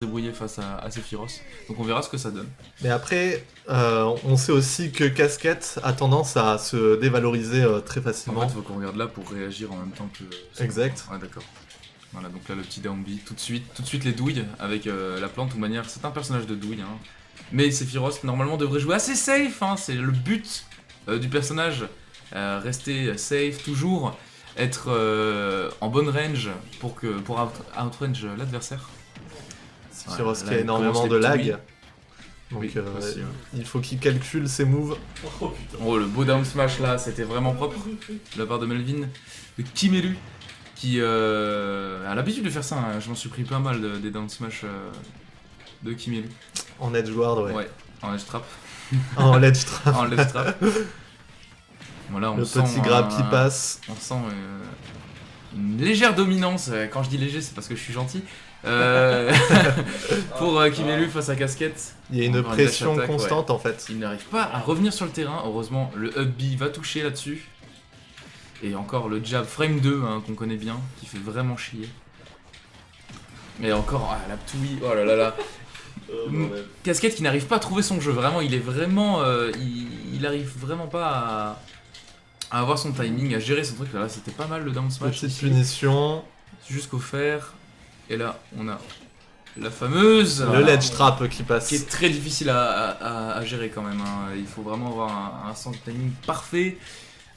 débrouiller face à Sephiroth. Donc on verra ce que ça donne. Mais après, on sait aussi que Casquette a tendance à se dévaloriser très En facilement. fait, il faut qu'on regarde là pour réagir en même temps que... Exact. Ouais, d'accord. Voilà, donc là le petit down B, tout de suite les douilles avec la plante, de toute manière, c'est un personnage de douille. Hein. Mais Sephiroth, normalement, devrait jouer assez safe, hein. C'est le but du personnage. Rester safe, toujours être en bonne range pour outrange l'adversaire. Sephiroth qui là, a il énormément commence de les lag. douilles. Donc Oui, aussi, ouais. il faut qu'il calcule ses moves. Oh putain. Oh, le beau down smash là, c'était vraiment propre de la part de Melvin. De Kimelu, qui a l'habitude de faire ça. Hein. Je m'en suis pris pas mal des down smash de Kimelu. En edgeward, ouais. Ouais, en edge trap. En ledge trap. En ledge trap. Voilà, on Le sent petit grab qui passe. On sent une légère dominance. Quand je dis léger, c'est parce que je suis gentil. Pour Kimelu face à Casquette. Il y a une Encore pression dash attack, constante en fait. Il n'arrive pas à revenir sur le terrain. Heureusement, le up B va toucher là-dessus. Et encore le jab frame 2 hein, qu'on connaît bien, qui fait vraiment chier. Et encore la Ptoui, oh là là là. Casquette qui n'arrive pas à trouver son jeu, vraiment, il est vraiment. Il arrive vraiment pas à avoir son timing, à gérer son truc. Là, c'était pas mal le down smash. Petite punition. Jusqu'au fer. Et là, on a la fameuse. Le ledge trap qui passe. Qui est très difficile à gérer quand même. Hein. Il faut vraiment avoir un sens de timing parfait.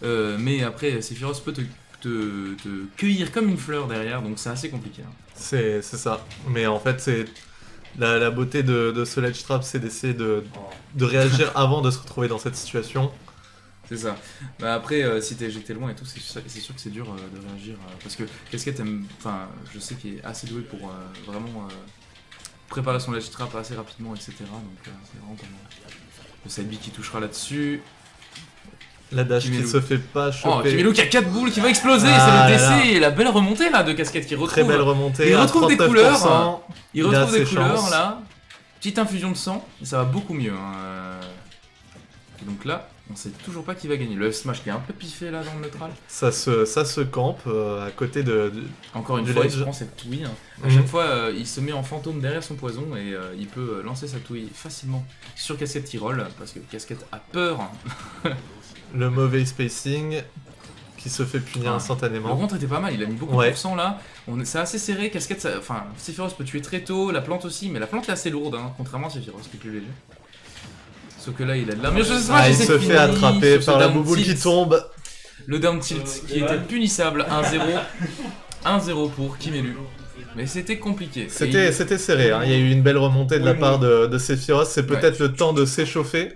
Mais après, Sephiroth peut te cueillir comme une fleur derrière, donc c'est assez compliqué. Hein. C'est ça. Mais en fait, c'est la beauté de ce ledge trap, c'est d'essayer de réagir avant de se retrouver dans cette situation. C'est ça. Bah après, si t'es éjecté loin et tout, c'est sûr que c'est dur de réagir. Parce que Casquette aime. Enfin, je sais qu'il est assez doué pour vraiment préparer son ledge trap assez rapidement, etc. Donc c'est vraiment pas mal. Le side B qui touchera là-dessus. La dash Kimelu. qui se fait pas Oh, choper. Kimelu qui a 4 boules qui va exploser, Ah c'est le là DC et la belle remontée là de Casquette qui retrouve. Très belle remontée. Il à retrouve des 39%. couleurs. Il Il a retrouve des ses couleurs chances. là. Petite infusion de sang, et ça va beaucoup mieux. Hein. Et donc là, on sait toujours pas qui va gagner. Le smash qui est un peu piffé là dans le neutral. Ça se campe à côté de. Encore une Du fois, il ledge. se prend cette touille. Hein. À Mhm. chaque fois, il se met en fantôme derrière son poison et il peut lancer sa touille facilement sur Casquette qui roll parce que Casquette a peur. Le mauvais spacing qui se fait punir Ah. Le instantanément. contre était pas mal, il a mis beaucoup Ouais. de pourcents là. C'est assez serré, Casquette, enfin Sephiroth peut tuer très tôt, la plante aussi, mais la plante est assez lourde, hein, contrairement à Sephiroth qui est plus léger. Sauf que là il a de la meilleure chose Ah, il se fait attraper par la bouboule qui tombe. Le down tilt qui était punissable, 1-0. 1-0 pour Kimelu. Mais c'était compliqué. C'était serré, hein. Il y a eu une belle remontée de la part de Sephiroth. C'est peut-être le temps de s'échauffer.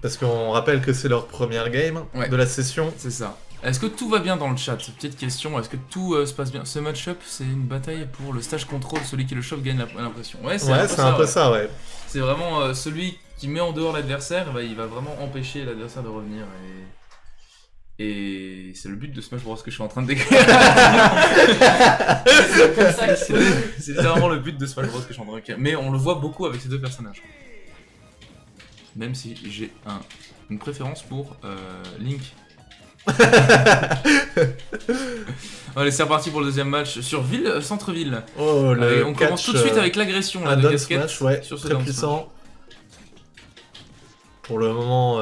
Parce qu'on rappelle que c'est leur première game Ouais. de la session. C'est ça. Est-ce que tout va bien dans le chat? Petite question, est-ce que tout se passe bien? Ce match-up, c'est une bataille pour le stage contrôle, celui qui le chauffe gagne l'impression. Ouais, c'est Ouais, c'est un peu ouais. ça, ouais. C'est vraiment celui qui met en dehors l'adversaire, bah, il va vraiment empêcher l'adversaire de revenir. Et c'est le but de Smash Bros que je suis en train de décrire. C'est littéralement le but de Smash Bros que je suis en train de décrire. Mais on le voit beaucoup avec ces deux personnages. Même si j'ai une préférence pour Link. Allez, c'est reparti pour le deuxième match sur ville, centre-ville. Oh, Allez, le on commence tout de suite avec l'agression là, un de down Casquette smash, ouais, sur ce très down puissant. Pour le moment,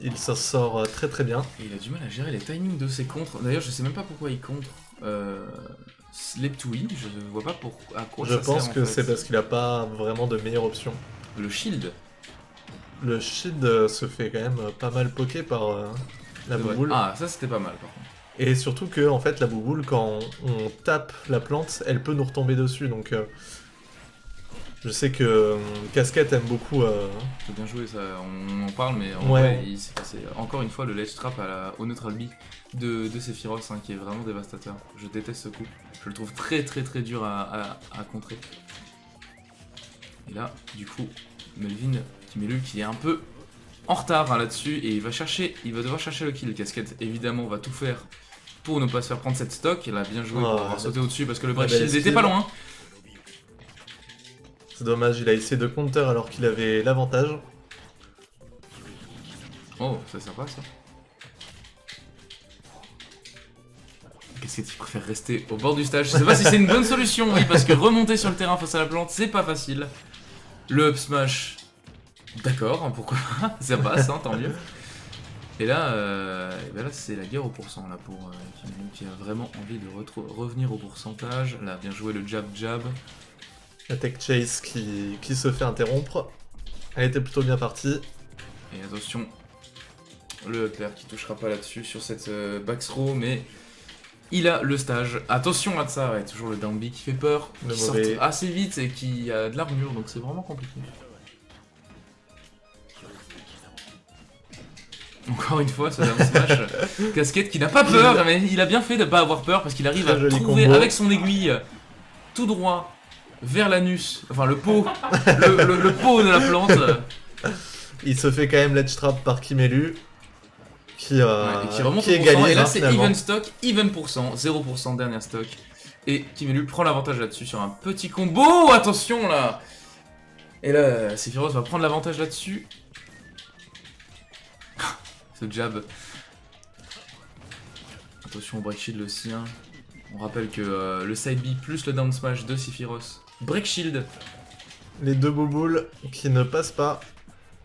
il s'en sort très très bien. Et il a du mal à gérer les timings de ses contres. D'ailleurs, je sais même pas pourquoi il contre les Ptoui. Je vois pas à quoi Je ça pense sert, que en c'est fait. parce qu'il a pas vraiment de meilleure option. Le shield. Le shield se fait quand même pas mal poker par la c'est vrai. bouboule. Ah, ça c'était pas mal par contre. Et surtout que en fait la bouboule, quand on tape la plante, elle peut nous retomber dessus. Donc je sais que Casquette aime beaucoup. C'est bien joué, ça. On en parle, mais en Ouais. vrai, il s'est passé encore une fois le ledge trap au neutral B de Sephiroth, hein, qui est vraiment dévastateur. Je déteste ce coup. Je le trouve très très très dur à contrer. Et là, du coup, Melvin Kimelu qui est un peu en retard hein, là-dessus et il va devoir chercher le kill. Casquette évidemment va tout faire pour ne pas se faire prendre cette stock. Il a bien joué pour avoir sauté au-dessus parce que le break belle shield esquive. était pas loin. C'est dommage, il a essayé de counter alors qu'il avait l'avantage. Oh, ça sert pas ça. Casquette qui préfère rester au bord du stage. Je sais pas si c'est une bonne solution, oui, parce que remonter sur le terrain face à la plante, c'est pas facile. Le up smash, d'accord, hein, pourquoi pas, ça passe, hein, tant mieux. Et là, ben là c'est la guerre au pourcent là pour Kimelu qui a vraiment envie de revenir au pourcentage. Là, bien joué le jab. La tech chase qui se fait interrompre. Elle était plutôt bien partie. Et attention, le upper qui touchera pas là-dessus sur cette back throw, mais il a le stage. Attention à ça, ouais, toujours le down B qui fait peur, qui sort assez vite et qui a de l'armure, donc c'est vraiment compliqué. Encore une fois, ce down smash. Casquette qui n'a pas peur, mais il a bien fait de pas avoir peur parce qu'il arrive à trouver avec son aiguille tout droit vers l'anus, enfin le pot, le pot de la plante. Il se fait quand même ledge trap par Kimelu. Qui remonte au égalise, et là c'est even stock, even pourcent, 0% dernière stock. Et Kimelu prend l'avantage là-dessus sur un petit combo, attention là. Et là, Sephiroth va prendre l'avantage là-dessus. Ce jab. Attention au break shield aussi. Hein. On rappelle que le side B plus le down smash de Sephiroth. Break shield. Les deux bouboules qui ne passent pas.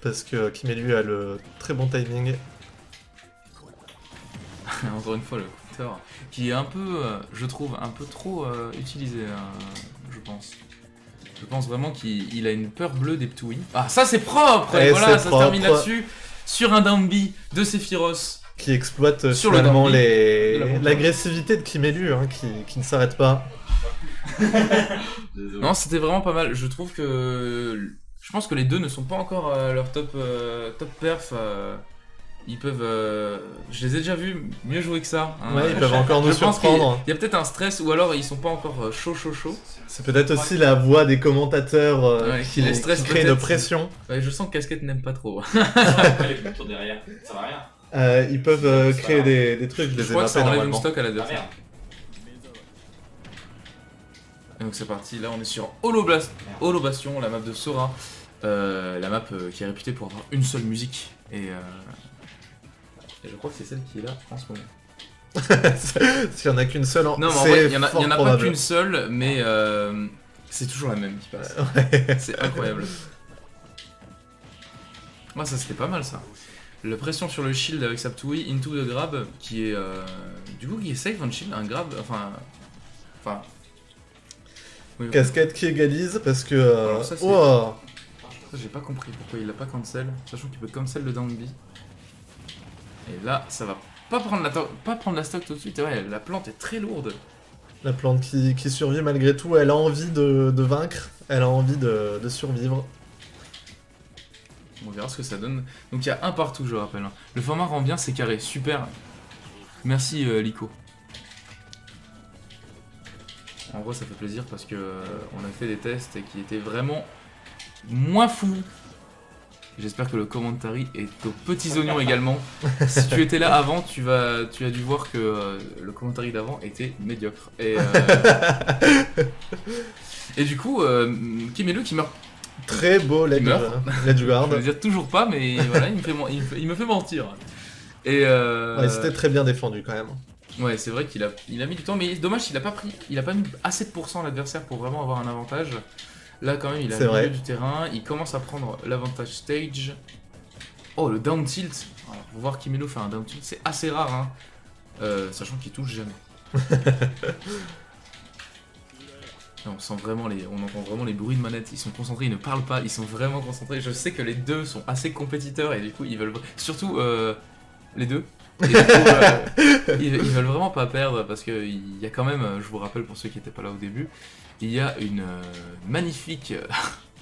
Parce que Kimelu a le très bon timing. Encore une fois, le counter qui est un peu, je trouve, un peu trop utilisé, je pense. Je pense vraiment qu'il a une peur bleue des Ptouis. Ah, ça c'est propre. Et voilà, ça se termine là-dessus. Sur un down B de Sephiroth. Qui exploite finalement l'agressivité de Kimelu, hein, qui ne s'arrête pas. Non, c'était vraiment pas mal. Je trouve que... Je pense que les deux ne sont pas encore leur top perf. Ils peuvent... Je les ai déjà vus mieux jouer que ça. Hein. Ouais, ils peuvent encore nous surprendre. Il y a peut-être un stress ou alors ils sont pas encore chaud. C'est peut-être aussi la voix des commentateurs qui crée une pression. Ouais, je sens que Casquette n'aime pas trop. Les tours derrière, ça va rien. Ils peuvent créer des trucs, je crois que ça enlève une stock à l'adversaire. Et donc c'est parti, là on est sur Holobastion, la map de Sora. La map qui est réputée pour avoir une seule musique. Et je crois que c'est celle qui est là en ce moment. S'il y en a qu'une seule, non, mais en vrai, il y en a pas qu'une seule, mais c'est toujours la même qui passe. Ouais. C'est incroyable. Moi, ça c'était pas mal ça. La pression sur le shield avec sa Ptouille, into the grab, qui est du coup qui est safe on shield, un grab, enfin. Oui, Casquette qui égalise parce que. Alors, ça, j'ai pas compris pourquoi il a pas cancel, sachant qu'il peut cancel le down B. Et là, ça va pas prendre la stock tout de suite. Ouais, la plante est très lourde. La plante qui survit malgré tout, elle a envie de vaincre, elle a envie de survivre. On verra ce que ça donne. Donc il y a un partout, je rappelle. Le format rend bien, c'est carré, super. Merci Lico. En gros, ça fait plaisir parce que on a fait des tests qui étaient vraiment moins fous. J'espère que le commentary est aux petits oignons également. Si tu étais là avant, tu as dû voir que le commentary d'avant était médiocre. Et du coup, Kimelu qui meurt. Très beau ledge guard. Je veux dire toujours pas, mais voilà, il me fait mentir. Et ouais, c'était très bien défendu quand même. Ouais, c'est vrai qu'il a mis du temps, mais dommage, il a pas mis assez de pourcent à l'adversaire pour vraiment avoir un avantage. Là, quand même, il a le milieu du terrain, il commence à prendre l'avantage stage. Oh, le down tilt. Alors, pour voir Kimelu faire un down tilt, c'est assez rare, hein, sachant qu'il touche jamais. Là, on entend vraiment les bruits de manette, ils sont concentrés, ils ne parlent pas, ils sont vraiment concentrés. Je sais que les deux sont assez compétiteurs et du coup, ils veulent... Surtout, les deux. Et du coup, ils veulent vraiment pas perdre parce qu'il y a quand même, je vous rappelle pour ceux qui n'étaient pas là au début, il y a une magnifique,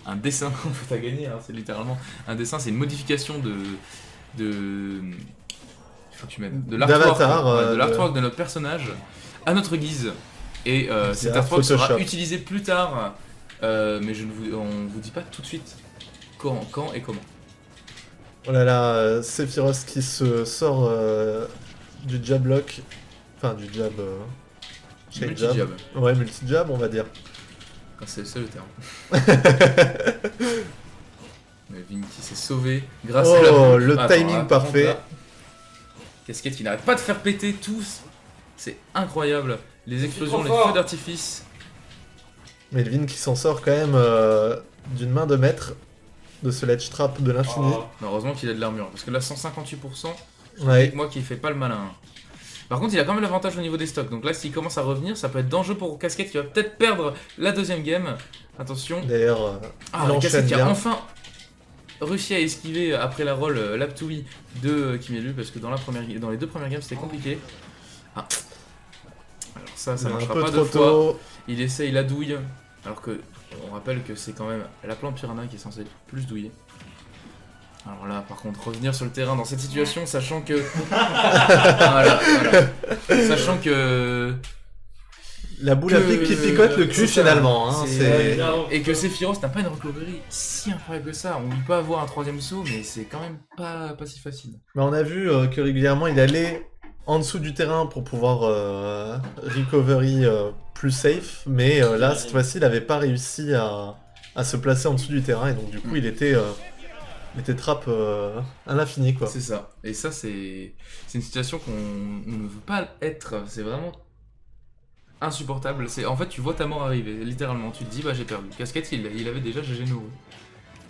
un dessin en fait à gagner, hein, c'est littéralement un dessin, c'est une modification de l'artwork de notre personnage à notre guise. Et cet artwork sera utilisé plus tard, mais on vous dit pas tout de suite quand et comment. Oh là là, Sephiroth qui se sort du jab lock, enfin du jab... multi-jab. Ouais, multi-jab on va dire. C'est le terme. Mais Vinky s'est sauvé grâce à le timing parfait. Casquette qui n'arrête pas de faire péter tous. C'est incroyable. Les explosions, les trop fort. feux d'artifice. Melvin qui s'en sort quand même d'une main de maître de ce ledge trap de l'infini. Oh. Heureusement qu'il a de l'armure, parce que là 158%, Ouais. avec moi qui fait pas le malin. Par contre il a quand même l'avantage au niveau des stocks, donc là s'il commence à revenir, ça peut être dangereux pour Casquette qui va peut-être perdre la deuxième game. Attention. D'ailleurs, il Casquette enchaîne qui a bien. enfin réussi à esquiver après la roll Laptoui de Kimelu, parce que dans les deux premières games c'était compliqué. Ah. Alors ça Il est un marchera peu pas trop deux fois. tôt. Il essaye la douille, alors que on rappelle que c'est quand même la plante piranha qui est censée être plus douillée. Alors là, par contre, revenir sur le terrain dans cette situation, sachant que... voilà. Sachant que... La boule à pic qui picote le cul c'est ça. finalement. Hein, c'est... Et que Sephiroth n'a pas une recovery si incroyable que ça. On peut avoir un troisième saut, mais c'est quand même pas si facile. Mais on a vu que régulièrement il allait en dessous du terrain pour pouvoir recovery plus safe, mais là cette fois-ci il n'avait pas réussi à se placer en dessous du terrain et donc du coup il était trap à l'infini quoi. C'est ça. Et ça c'est une situation qu'on ne veut pas être. C'est vraiment insupportable. En fait tu vois ta mort arriver, littéralement. Tu te dis bah j'ai perdu. Casquette il avait déjà GG nouveau.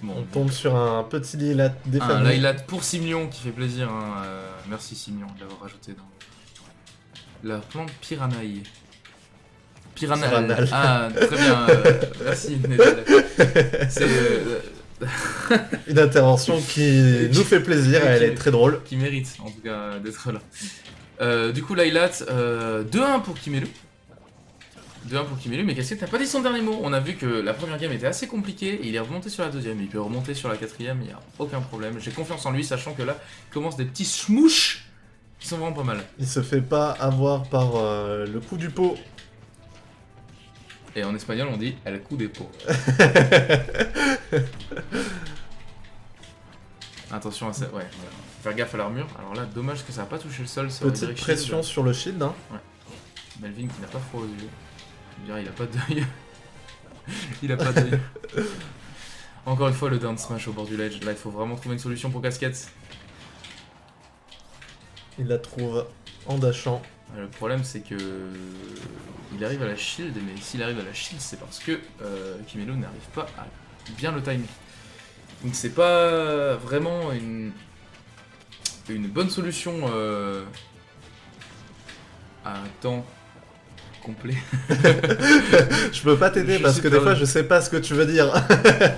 Bon, On tombe sur un petit Lilat un défamé. Laylat pour Simion qui fait plaisir. Hein. Merci Simion de l'avoir rajouté dans la plante Piranhae. Piranal. Ah, très bien. Merci Nedal. C'est Une intervention qui nous fait plaisir, Qui- elle est très drôle. qui mérite en tout cas d'être là. Du coup Laylat, 2-1 pour Kimelu. 2-1 pour Kimelu, mais Casquette n'a pas dit son dernier mot. On a vu que la première game était assez compliquée, et il est remonté sur la deuxième, il peut remonter sur la quatrième, il n'y a aucun problème. J'ai confiance en lui, sachant que là, il commence des petits schmouches qui sont vraiment pas mal. Il se fait pas avoir par le coup du pot. Et en espagnol, on dit el coup des pots. Attention à ça, ouais, voilà. Faire gaffe à l'armure. Alors là, dommage que ça n'a pas touché le sol. Ça aurait Petite direct pression shield. sur le shield. Hein. Melvin qui n'a pas froid aux yeux. Je dirais, il a pas d'œil. Il a pas d'œil. Encore une fois, le down smash au bord du ledge. Là, il faut vraiment trouver une solution pour Casquette. Il la trouve en dashant. Le problème, c'est que il arrive à la shield, mais s'il arrive à la shield, c'est parce que Kimelu n'arrive pas à bien le timer. Donc c'est pas vraiment une bonne solution à temps complet. Je peux pas t'aider Je parce suis que des perdu. fois je sais pas ce que tu veux dire.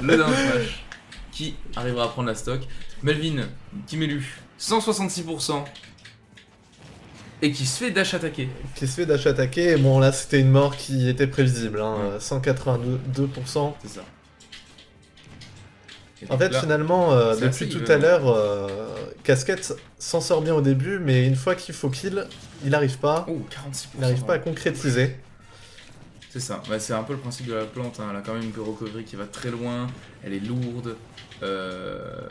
Le down smash qui arrivera à prendre la stock. Melvin, Kimelu, 166%. Et qui se fait dash attaquer. Qui se fait dash attaquer. Et bon là c'était une mort qui était prévisible. Hein. 182%. C'est ça. Et En donc fait, là, finalement, c'est depuis assez tout even. à l'heure, Casquette s'en sort bien au début, mais une fois qu'il faut kill, il n'arrive pas. Oh, 46%. Il n'arrive pas à concrétiser. C'est ça, bah, c'est un peu le principe de la plante, hein. Elle a quand même une recovery qui va très loin, elle est lourde,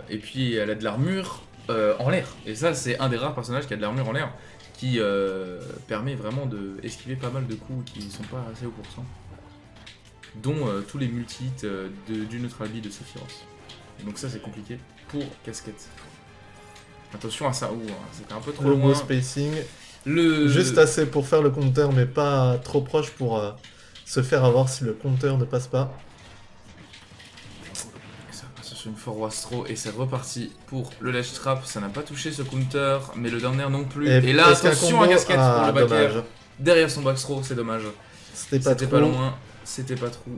et puis elle a de l'armure en l'air. Et ça, c'est un des rares personnages qui a de l'armure en l'air, qui permet vraiment de esquiver pas mal de coups qui sont pas assez haut pourcent, dont tous les multi-hits du neutral B de Sephiroth. Et donc ça, c'est compliqué pour Casquette. Attention à ça, c'était un peu trop Le loin. beau spacing. Le... Juste assez pour faire le compteur, mais pas trop proche pour se faire avoir si le compteur ne passe pas. Ça passe sur une forward throw et c'est reparti pour le ledge trap. Ça n'a pas touché ce counter, mais le down air non plus. Et là, est-ce qu'un attention à combo Casquette pour le back air. dommage. Derrière son back throw, c'est dommage. C'était C'était pas pas trop. loin, c'était pas trop.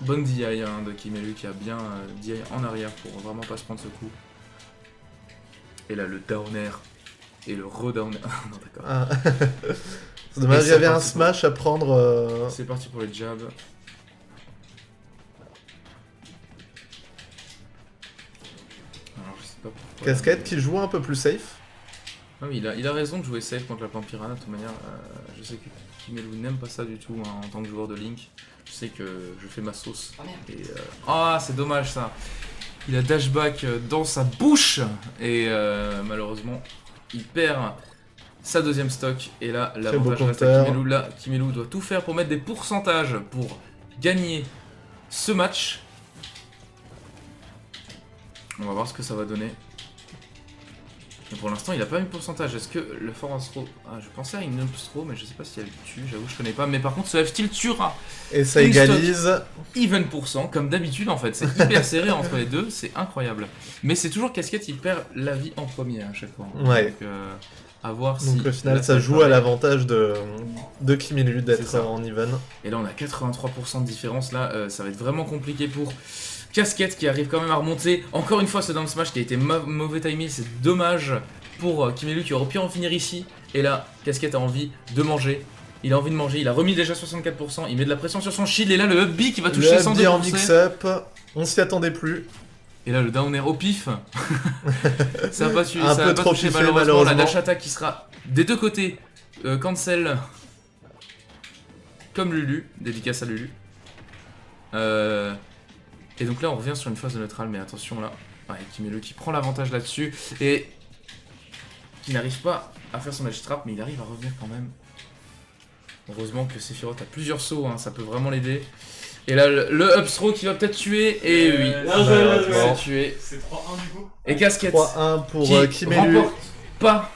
Bonne DI hein, de Kimelu qui a bien DI en arrière pour vraiment pas se prendre ce coup. Et là, le down air et le re-down air. Non, d'accord. Ah. C'est dommage, Et il y c'est avait un parti. smash à prendre. C'est parti pour les jabs. Alors, je sais pas pourquoi. Casquette qui joue un peu plus safe. Ah oui, il a raison de jouer safe contre la plante piranha. De toute manière, je sais que Kimelu n'aime pas ça du tout hein, en tant que joueur de Link. Je sais que je fais ma sauce. Ah, merde. Et, ah, c'est dommage ça. Il a dashback dans sa bouche et malheureusement, il perd sa deuxième stock. Et là, l'avantage beau reste à counter. Kimelu. Là, Kimelu doit tout faire pour mettre des pourcentages pour gagner ce match. On va voir ce que ça va donner. Et pour l'instant, il a pas mis de pourcentage. Est-ce que le forward throw... Ah, je pensais à une up throw, mais je sais pas si elle tue, j'avoue, je connais pas. Mais par contre, ce F-Tilt tuera. Et ça égalise. Even %, comme d'habitude en fait. C'est hyper serré entre les deux, c'est incroyable. Mais c'est toujours Casquette, il perd la vie en premier à chaque fois. Ouais. Donc, à voir si... Donc au final, ça joue à l'avantage de Kimelu d'être en even. Et là, on a 83% de différence. Là, ça va être vraiment compliqué pour... Casquette qui arrive quand même à remonter. Encore une fois, ce down smash qui a été mauvais timing, c'est dommage pour Kimelu qui aurait pu en finir ici. Et là, Casquette a envie de manger. Il a envie de manger, il a remis déjà 64%, il met de la pression sur son shield. Et là, le up B qui va toucher 102%. Le up B en mix-up, on s'y attendait plus. Et là, le down air au pif. Ça va pas, un peu trop toucher malheureusement. La dash attack qui sera des deux côtés. Cancel. Comme Lulu, dédicace à Lulu. Et donc là on revient sur une phase de neutral, mais attention là, ouais, Kimelu qui prend l'avantage là-dessus et qui n'arrive pas à faire son edge trap, mais il arrive à revenir quand même. Heureusement que Sephiroth a plusieurs sauts, hein, ça peut vraiment l'aider. Et là le up throw qui va peut-être tuer, et oui, c'est tué. C'est 3-1 du coup. Et Casquette 3-1 pour qui Kimelu. remporte pas